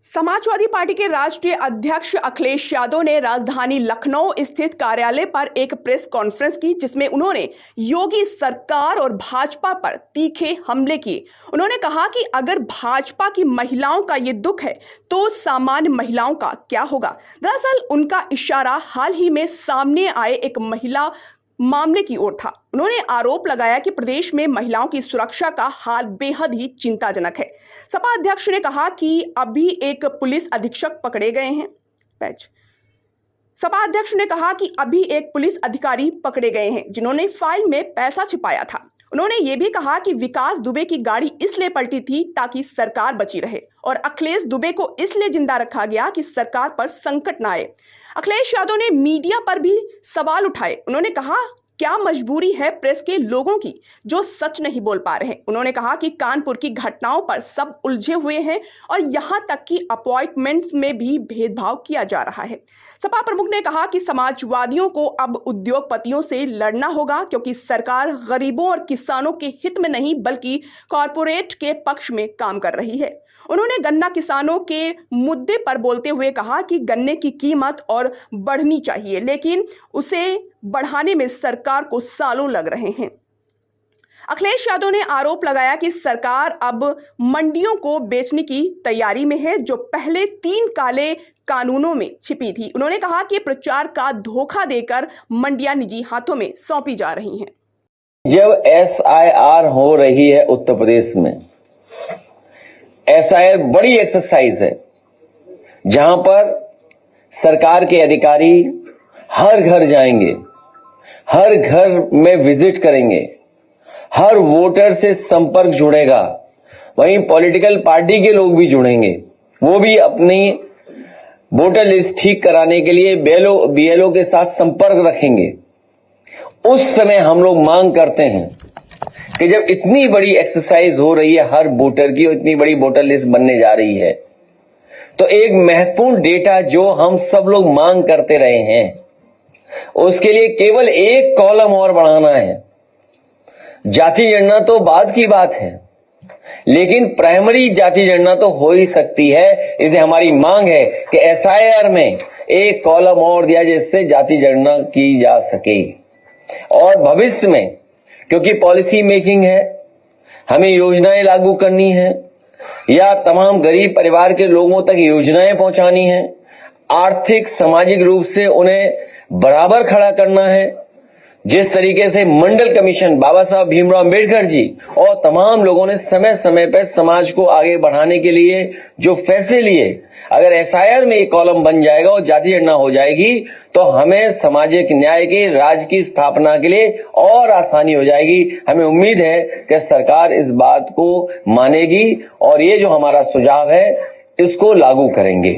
Samajwadi party के राष्ट्रीय अध्यक्ष अखिलेश यादव ने राजधानी लखनऊ स्थित कार्यालय पर एक प्रेस कॉन्फ्रेंस की, जिसमें उन्होंने योगी सरकार और भाजपा पर तीखे हमले किए। उन्होंने कहा कि अगर भाजपा की महिलाओं का ये दुख है तो सामान्य महिलाओं का क्या होगा। दरअसल उनका इशारा हाल ही में सामने आए एक महिला मामले की ओर था। उन्होंने आरोप लगाया कि प्रदेश में महिलाओं की सुरक्षा का हाल बेहद ही चिंताजनक है। सपा अध्यक्ष ने कहा कि अभी एक पुलिस अधीक्षक पकड़े गए हैं। सपा अध्यक्ष ने कहा कि अभी एक पुलिस अधिकारी पकड़े गए हैं जिन्होंने फाइल में पैसा छिपाया था। उन्होंने ये भी कहा कि विकास दुबे की गाड़ी इसलिए पलटी थी ताकि सरकार बची रहे और अखिलेश दुबे को इसलिए जिंदा रखा गया कि सरकार पर संकट न आए। अखिलेश यादव ने मीडिया पर भी सवाल उठाए। उन्होंने कहा, क्या मजबूरी है प्रेस के लोगों की जो सच नहीं बोल पा रहे हैं। उन्होंने कहा कि कानपुर की घटनाओं पर सब उलझे हुए हैं और यहां तक कि अपॉइंटमेंट्स में भी भेदभाव किया जा रहा है। सपा प्रमुख ने कहा कि समाजवादियों को अब उद्योगपतियों से लड़ना होगा, क्योंकि सरकार गरीबों और किसानों के हित में नहीं बल्कि कॉरपोरेट के पक्ष में काम कर रही है। उन्होंने गन्ना किसानों के मुद्दे पर बोलते हुए कहा कि गन्ने की कीमत और बढ़नी चाहिए, लेकिन उसे बढ़ाने में सरकार को सालों लग रहे हैं। अखिलेश यादव ने आरोप लगाया कि सरकार अब मंडियों को बेचने की तैयारी में है, जो पहले 3 काले कानूनों में छिपी थी। उन्होंने कहा कि प्रचार का धोखा देकर मंडियां निजी हाथों में सौंपी जा रही हैं। जब SIR हो रही है उत्तर प्रदेश में, SIR बड़ी एक्सरसाइज है जहां पर सरकार के अधिकारी हर घर जाएंगे, हर घर में विजिट करेंगे, हर वोटर से संपर्क जुड़ेगा। वहीं पॉलिटिकल पार्टी के लोग भी जुड़ेंगे, वो भी अपनी वोटर लिस्ट ठीक कराने के लिए BLO के साथ संपर्क रखेंगे। उस समय हम लोग मांग करते हैं कि जब इतनी बड़ी एक्सरसाइज हो रही है हर वोटर की और इतनी बड़ी वोटर लिस्ट बनने जा रही है, तो एक महत्वपूर्ण डेटा जो हम सब लोग मांग करते रहे हैं, उसके लिए केवल एक कॉलम और बढ़ाना है। जाति जनगणना तो बाद की बात है, लेकिन प्राइमरी जाति जनगणना तो हो ही सकती है। इसलिए हमारी मांग है कि SIR में एक कॉलम और दिया जिससे जाति जनगणना की जा सके। और भविष्य में, क्योंकि पॉलिसी मेकिंग है, हमें योजनाएं लागू करनी है या तमाम गरीब परिवार के लोगों तक योजनाएं पहुंचानी है, आर्थिक सामाजिक रूप से उन्हें बराबर खड़ा करना है। जिस तरीके से मंडल कमीशन, बाबा साहब भीमराव अम्बेडकर जी और तमाम लोगों ने समय समय पर समाज को आगे बढ़ाने के लिए जो फैसले लिए, अगर SIR में एक कॉलम बन जाएगा और जाति जनगणना हो जाएगी तो हमें सामाजिक न्याय के राज्य की स्थापना के लिए और आसानी हो जाएगी। हमें उम्मीद है कि सरकार इस बात को मानेगी और ये जो हमारा सुझाव है इसको लागू करेंगे।